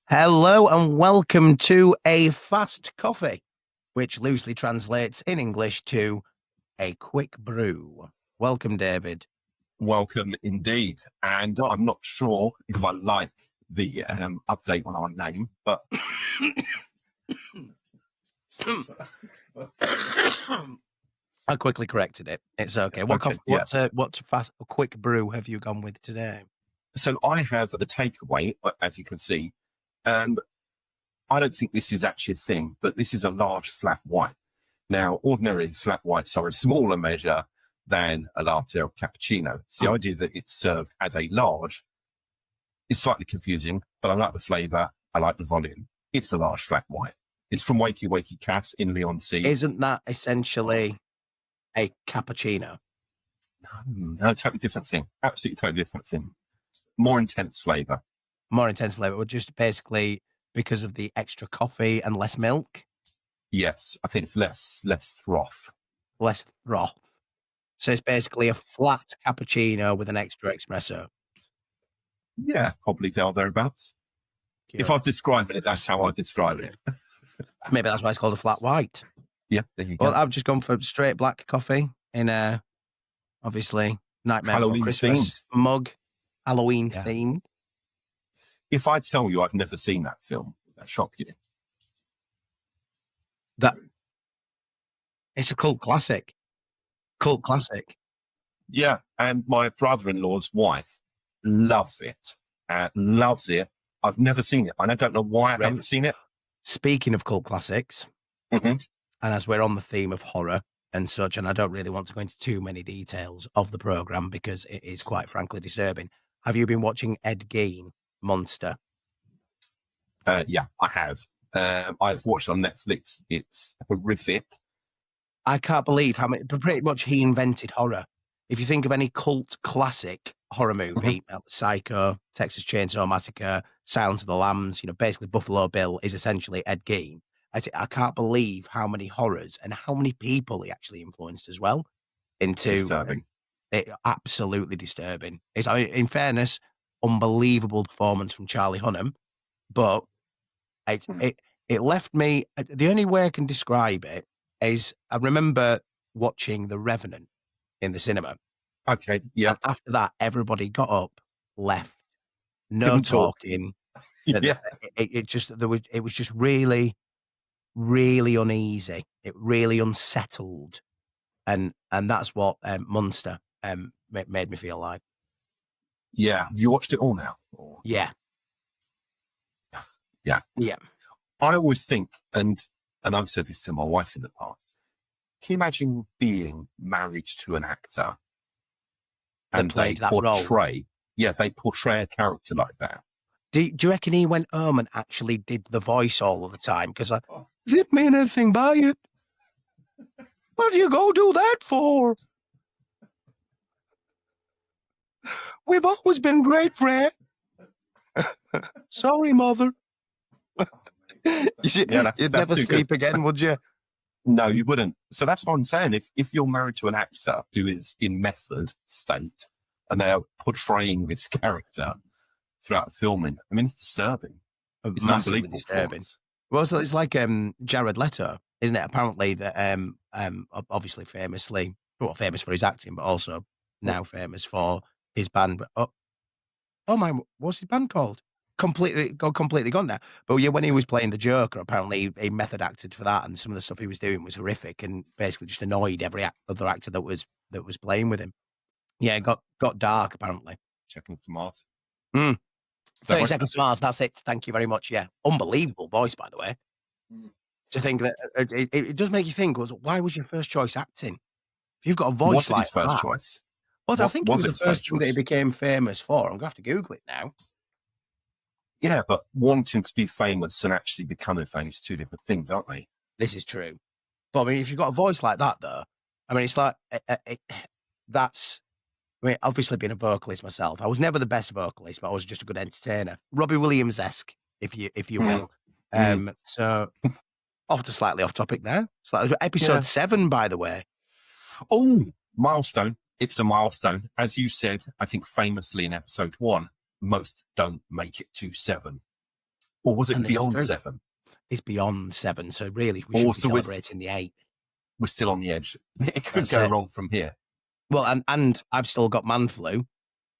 Hello and welcome to a fast coffee, which loosely translates in English to a quick brew. Welcome, David. Welcome indeed. And I'm not sure if I like the update on our name, but I quickly corrected it. It's okay. What quick brew have you gone with today? so I have a takeaway, as you can see, and I don't think this is actually a thing, but this is a large flat white. Now, ordinarily flat whites are a smaller measure than a latte or cappuccino. It's the idea that it's served as a large is slightly confusing, but I like the flavour. I like the volume. It's a large flat white. It's from Wakey Wakey Cafe in Leon C. Isn't that essentially a cappuccino? No, totally different thing. Absolutely totally different thing. More intense flavour. More intense flavour, or just basically because of the extra coffee and less milk? Yes, I think it's less froth. Less froth. So it's basically a flat cappuccino with an extra espresso. Yeah, probably thereabouts. Cute. If I was describing it, that's how I describe it. Maybe that's why it's called a flat white. Yeah, there you go. Well, I've just gone for straight black coffee in obviously Nightmare Halloween Before Christmas themed. mug, Halloween themed. If I tell you I've never seen that film, would that shock you? That it's a cult classic. Cult classic. Yeah, and my brother-in-law's wife loves it. Loves it. I've never seen it, and I don't know why I haven't seen it. Speaking of cult classics, Mhm. and as we're on the theme of horror and such, and I don't really want to go into too many details of the program because it is quite frankly disturbing. Have you been watching Ed Gein, Monster? Yeah, I have. I've watched it on Netflix. It's horrific. I can't believe how much, but pretty much he invented horror. If you think of any cult classic horror movie, Psycho, Texas Chainsaw Massacre, Silence of the Lambs, basically Buffalo Bill is essentially Ed Gein. I can't believe how many horrors and how many people he actually influenced as well into Disturbing. it. Absolutely disturbing. In fairness, unbelievable performance from Charlie Hunnam, but it left me. The only way I can describe it is I remember watching The Revenant in the cinema. Okay, yeah. And after that, everybody got up, left, no Didn't talk. talking. Yeah. It was just really, really uneasy. It really unsettled, and that's what Monster made me feel like. Yeah. Have you watched it all now? Yeah. Yeah. Yeah. I always think, and I've said this to my wife in the past, can you imagine being married to an actor and they portray a character like that? Do you reckon he went home and actually did the voice all of the time? Because I didn't mean anything by it. What do you go do that for? We've always been great friends. Sorry, mother. You'd never sleep again, would you? No, you wouldn't. So that's what I'm saying. If you're married to an actor who is in method state and they are portraying this character throughout filming, I mean, it's disturbing. It's massively disturbing. Well, so it's like Jared Leto, isn't it? Apparently, that obviously famous for his acting, but also now famous for his band. Oh my, what's his band called? Completely gone now. But yeah, when he was playing the Joker, apparently he method acted for that, and some of the stuff he was doing was horrific and basically just annoyed every other actor that was playing with him. Yeah, it got dark apparently. Seconds to Mars. 30 Seconds to Mars. That's it. Thank you very much. Yeah, unbelievable voice, by the way. To think that it does make you think. Why was your first choice acting? If you've got a voice like his first choice? Well, I think it was the first thing that he became famous for. I'm going to have to Google it now. Yeah, but wanting to be famous and actually becoming famous are two different things, aren't they? This is true. But I mean, if you've got a voice like that, though, I mean, it's like, that's, I mean, obviously being a vocalist myself, I was never the best vocalist, but I was just a good entertainer. Robbie Williams-esque, if you will. So, slightly off topic there. Episode 7, by the way. Oh, milestone. It's a milestone. As you said, I think famously in episode 1, most don't make it to 7. Or was it And this is beyond true. 7? It's beyond 7, so really we should be Also, celebrating the 8. we're still on the edge. It could That's go it. wrong from here. Well, and I've still got man flu,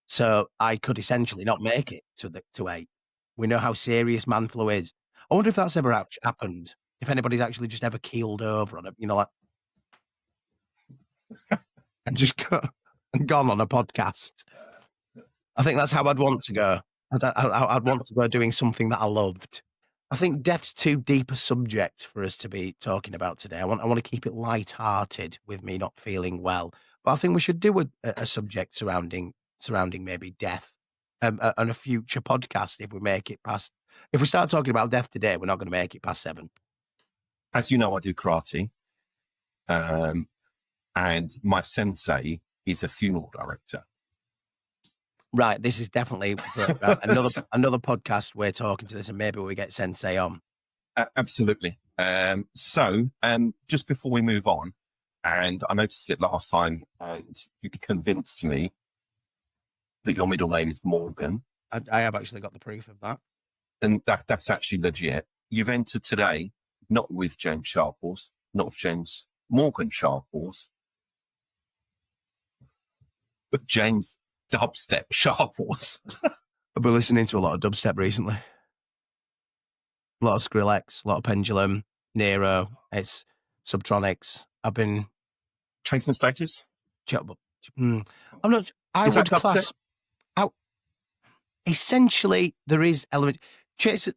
so I could essentially not make it to 8. We know how serious man flu is. I wonder if that's ever happened, if anybody's actually just ever keeled over on it, like and just gone on a podcast. I think that's how I'd want to go. I'd want to go doing something that I loved. I think death's too deep a subject for us to be talking about today. I want to keep it light-hearted with me not feeling well. But I think we should do a subject surrounding maybe death, and a future podcast if we make it past. If we start talking about death today, we're not going to make it past 7. As you know, I do karate, and my sensei is a funeral director. Right, this is definitely another podcast. We're talking to this, and maybe we get Sensei on. Absolutely. So just before we move on, and I noticed it last time, and you convinced me that your middle name is Morgan. I have actually got the proof of that. And that's actually legit. You've entered today, not with James Sharples, not with James Morgan Sharples, but James Dubstep Sharples. I've been listening to a lot of dubstep recently. A lot of Skrillex, a lot of Pendulum, Nero, it's Subtronics. I've been Chasing Status? I'm not. I would class out. Essentially, there is element. Chasing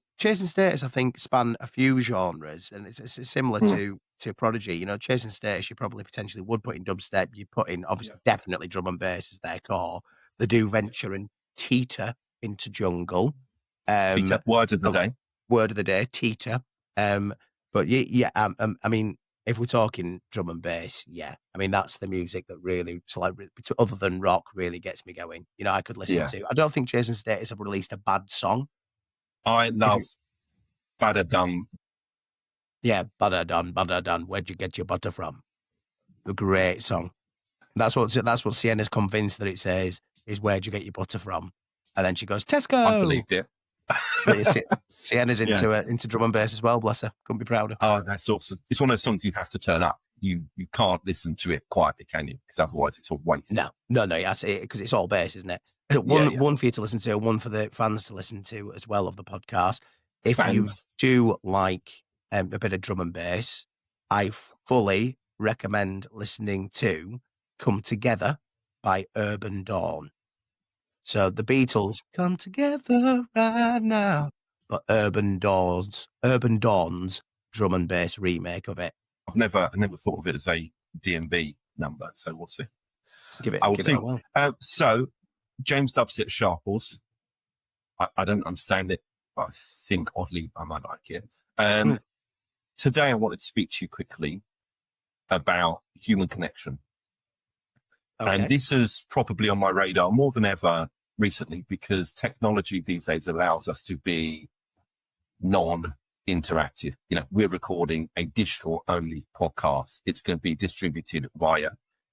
Status, I think, span a few genres, and it's similar to Prodigy. Chasing Status, you probably potentially would put in dubstep. You put in, obviously, definitely drum and bass as their core. They do venture and teeter into jungle. Teeter, word of the day. Word of the day, teeter. But I mean, if we're talking drum and bass, I mean, that's the music that really, other than rock, really gets me going. I could listen to. I don't think Chasing Status have released a bad song. I love Badda Dum. Yeah, Badda Dun. Where'd you get your butter from? A great song. That's what Sienna's convinced that it says is where'd you get your butter from? And then she goes, Tesco. I believed it. Sienna's into drum and bass as well, bless her. Couldn't be prouder. Oh, that's awesome. It's one of those songs you have to turn up. You can't listen to it quietly, can you? Because otherwise it's a waste. No, because it's all bass, isn't it? One for you to listen to, one for the fans to listen to as well of the podcast. If you do like a bit of drum and bass, I fully recommend listening to Come Together by Urban Dawn. So the Beatles, come together right now, but Urban Dawn's drum and bass remake of it. I never thought of it as a D&B number, so we'll see. I will see. So James Dubstep Sharples, I don't understand it, but I think oddly I might like it. Today I wanted to speak to you quickly about human connection. Okay. And this is probably on my radar more than ever recently because technology these days allows us to be non-interactive. We're recording a digital-only podcast. It's going to be distributed via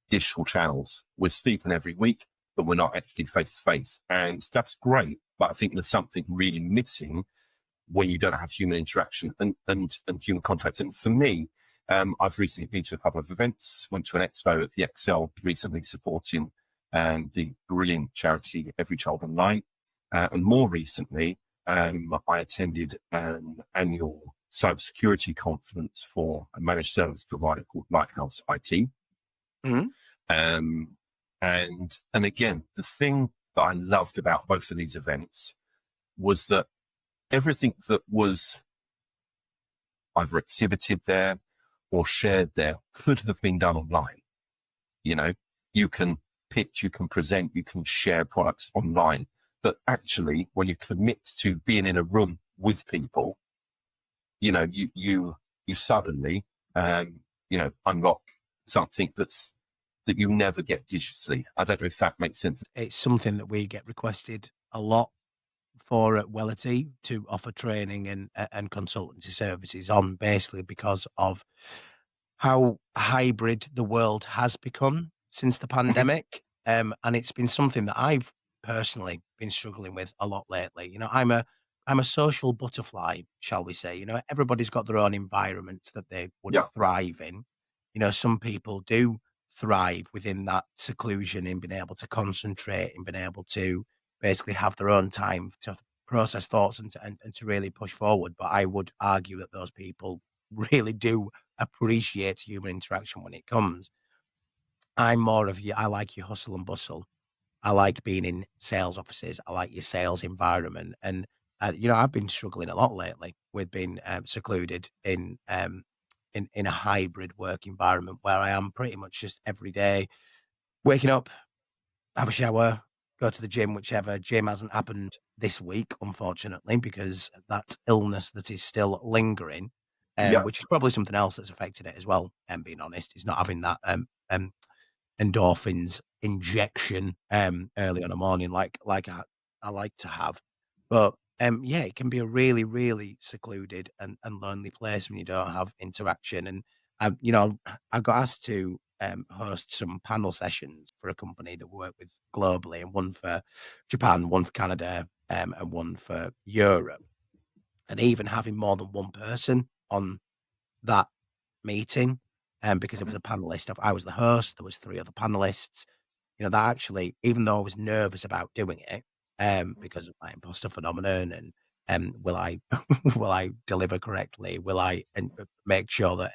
digital channels. We're speaking every week, but we're not actually face-to-face. And that's great, but I think there's something really missing when you don't have human interaction and human contact. And for me, I've recently been to a couple of events, went to an expo at the Excel recently supporting the brilliant charity Every Child Online. And more recently, I attended an annual cybersecurity conference for a managed service provider called Lighthouse IT. Mm-hmm. And again, the thing that I loved about both of these events was that everything that was either exhibited there or shared there could have been done online. You can pitch, you can present, you can share products online. But actually, when you commit to being in a room with people, you suddenly, unlock something that you never get digitally. I don't know if that makes sense. It's something that we get requested a lot for at Wellity to offer training and consultancy services on, basically because of how hybrid the world has become since the pandemic. And it's been something that I've personally been struggling with a lot lately. I'm a I'm a social butterfly, shall we say. Everybody's got their own environments that they would Yeah. thrive in. Some people do thrive within that seclusion and being able to concentrate and being able to basically have their own time to process thoughts and to really push forward. But I would argue that those people really do appreciate human interaction when it comes. I'm more of you. I like your hustle and bustle. I like being in sales offices. I like your sales environment. And, I've been struggling a lot lately with being secluded in a hybrid work environment where I am pretty much just every day waking up, have a shower, go to the gym, whichever. Gym hasn't happened this week, unfortunately, because that illness that is still lingering, Yeah. which is probably something else that's affected it as well. And being honest, is not having that endorphins injection, early on a morning like I like to have. But, yeah, it can be a really, really secluded and lonely place when you don't have interaction, and, I got asked to, host some panel sessions for a company that we work with globally, and one for Japan, one for Canada, and one for Europe, and even having more than one person on that meeting, because it was Mhm. a panelist. I was the host, there was 3 other panelists. That actually, even though I was nervous about doing it, because of my imposter phenomenon and, will I will I deliver correctly? Will I and make sure that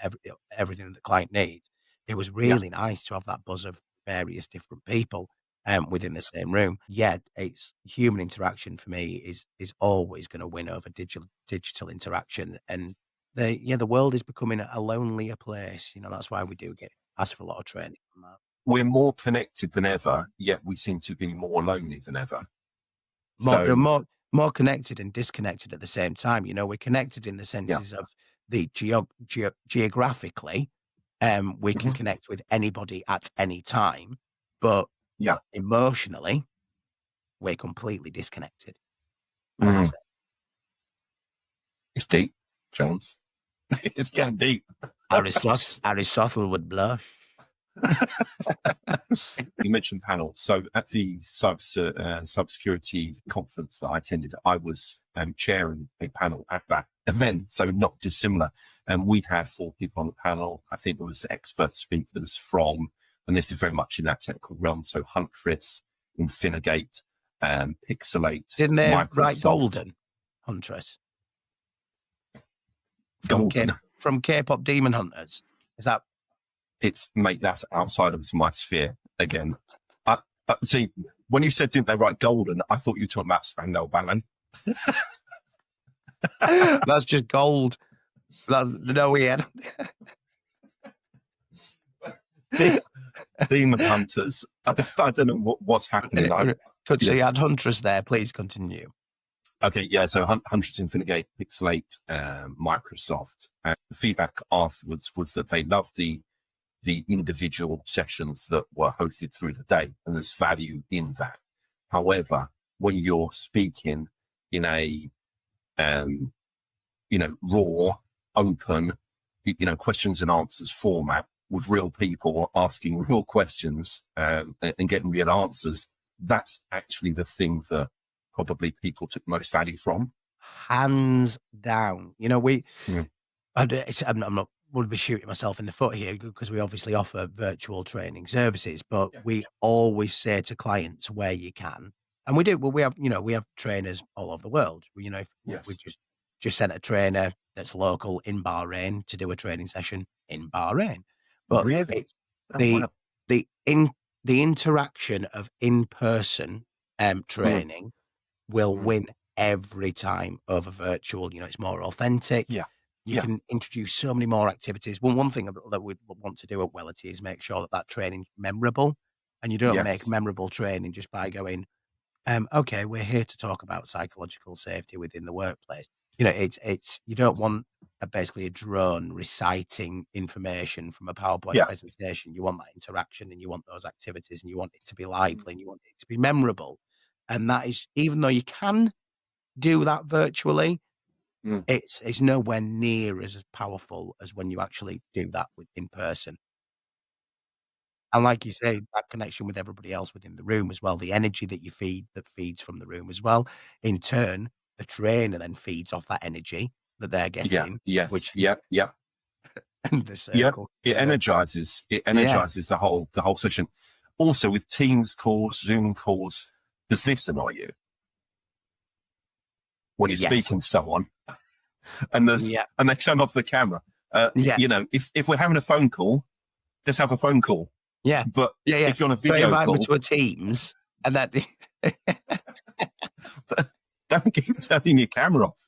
everything that the client needs? It was Yeah. really nice to have that buzz of various different people, within the same room. Yeah, it's human interaction for me is always gonna win over digital interaction, and the world is becoming a lonelier place. That's why we do get asked for a lot of training on that. We're more connected than ever, yet we seem to be more lonely than ever. More So, more connected and disconnected at the same time. We're connected in the yeah. senses of the geographically, we can Mhm. connect with anybody at any time, but Yeah. emotionally, we're completely disconnected, I would Mm. say. It's deep, Jones. It's getting deep. Aristotle would blush. You mentioned panels. So at the cybersecurity conference that I attended, I was chairing a panel at that event. So not dissimilar. And we'd had 4 people on the panel. I think there was expert speakers from, and this is very much in that technical realm. So Huntress, Infinigate, Pixelate, Didn't they write Microsoft, Golden, Huntress, from Golden. K-pop Demon Hunters? Is that It's mate, that's outside of my sphere again. See, when you said didn't they write Golden, I thought you were talking about Spandau Ballet. that's just gold. No, we had Demon Hunters. I don't know what's happening. Could so Yeah. you had Huntress there, please continue. Okay. Yeah. So Huntress, Infinigate, Pixelate, Microsoft. And the feedback afterwards was that they loved the individual sessions that were hosted through the day, and there's value in that. However, when you're speaking in a raw, open, questions and answers format with real people asking real questions and getting real answers, that's actually the thing that probably people took most value from. Hands down. We Mm. I'm not would be shooting myself in the foot here because we obviously offer virtual training services, but Yeah. we always say to clients where you can, and we do. Well, we have trainers all over the world. If we Yes. just sent a trainer that's local in Bahrain to do a training session in Bahrain, but Really? it's Oh, the wow. the in the interaction of in person Mm. training will Mm. win every time over virtual. It's more authentic. Yeah. You Yeah. can introduce so many more activities. One thing that we want to do at Wellity is make sure that training's memorable, and you don't make Yes. memorable training just by going, "Okay, we're here to talk about psychological safety within the workplace." It's you don't want basically a drone reciting information from a PowerPoint Yeah. presentation. You want that interaction, and you want those activities, and you want it to be lively, and you want it to be memorable. And that is, even though you can do that virtually, Mm. it's nowhere near as powerful as when you actually do that in person. And like you say, that connection with everybody else within the room as well, the energy that you feed that feeds from the room as well, in turn, the trainer then feeds off that energy that they're Yeah. getting, Yes. which Yeah. Yeah. and the Yeah. circle. It energizes. It Yeah. energizes the whole session. Also, with Teams calls, Zoom calls, does this annoy you when you're Yes. speaking to someone and Yeah. and they turn off the camera? Yeah. You know, if we're having a phone call, let's have a phone call. Yeah. But Yeah. Yeah. if you're on a So video invite me call, to a Teams, and that. don't keep turning your camera off.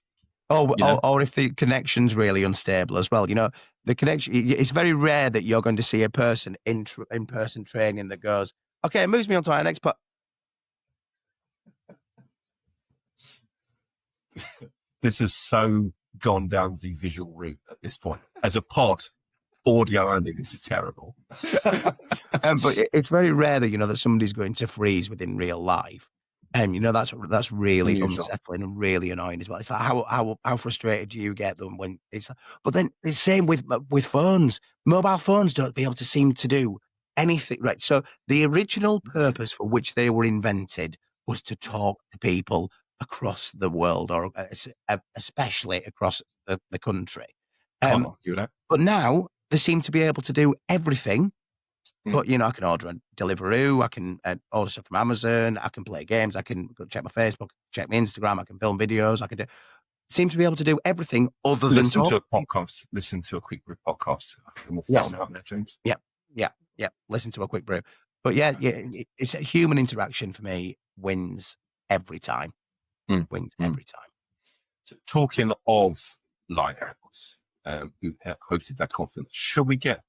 Or if the connection's really unstable as well, you know, the connection. It's very rare that you're going to see a person in person training that goes, okay, it moves me on to our next part. This has so gone down the visual route at this point. As a pod, audio only, this is terrible. But it's very rare that, you know, that somebody's going to freeze within real life. And, you know, that's really Unusual. unsettling and really annoying as well. It's like, how frustrated do you get them when it's, but then it's the same with phones. Mobile phones don't be able to seem to do anything, right? So the original purpose for which they were invented was to talk to people across the world, or especially across the country. Can't argue that. But now they seem to be able to do everything. But, you know, I can order on Deliveroo, I can order stuff from Amazon, I can play games, I can go check my Facebook, check my Instagram, I can film videos, I can do. Seem to be able to do everything other than Listen talk. to a podcast. Listen to a quick brew podcast. Yes. Out there, James. Yeah. Listen to a quick brew. But yeah, it's a human interaction for me wins every time. Wins every time. So, talking of Lighthouse, who hosted that conference, should we get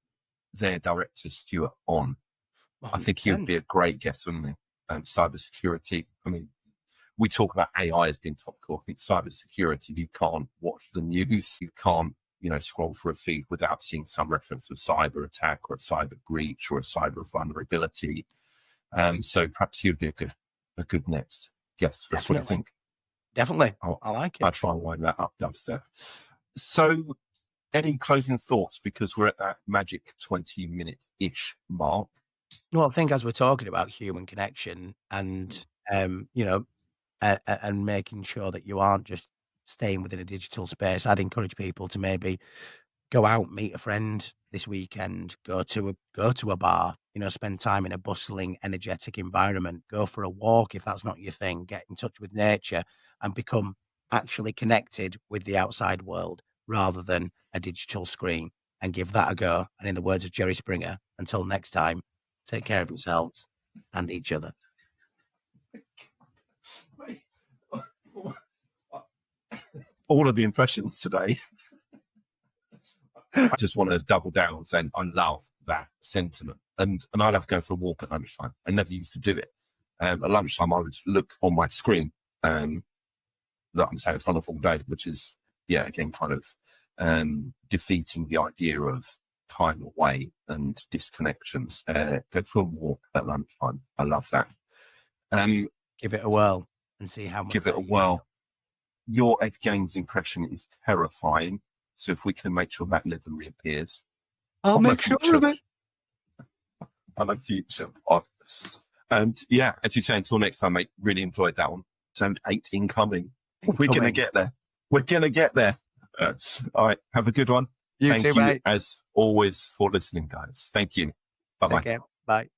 their director Stuart on? I think he would be a great guest, wouldn't he? Cybersecurity. I mean, we talk about AI as being topical. I think cybersecurity, you can't watch the news, you can't, you know, scroll through a feed without seeing some reference to a cyber attack or a cyber breach or a cyber vulnerability. So perhaps he'd be a good next guest for us. What do you think? Definitely. I like it. I'll try and wind that up, Dubstep. So, any closing thoughts? Because we're at that magic 20-minute-ish mark. Well, I think as we're talking about human connection and, you know, and making sure that you aren't just staying within a digital space, I'd encourage people to maybe go out, meet a friend this weekend, go to a bar, you know, spend time in a bustling, energetic environment, go for a walk if that's not your thing, get in touch with nature and become actually connected with the outside world rather than a digital screen, and give that a go. And in the words of Jerry Springer, until next time, take care of yourselves and each other. All of the impressions today. I just want to double down on saying I love that sentiment. And I love going for a walk at lunchtime. I never used to do it. At lunchtime, I would look on my screen that I'm sat in front of all day, which is, again, kind of defeating the idea of time away and disconnections. Go for a walk at lunchtime. I love that. Give it a whirl and see how much. Give it a whirl. Your Ed Gaines impression is terrifying. So if we can make sure that never reappears, I'll make sure of it. I'm a future pod. And as you say, until next time, mate, really enjoyed that one. Episode 8 incoming. We're going to get there. We're going to get there. All right. Have a good one. Thank you, as always, for listening, guys. Thank you. Bye-bye. Take care. Bye.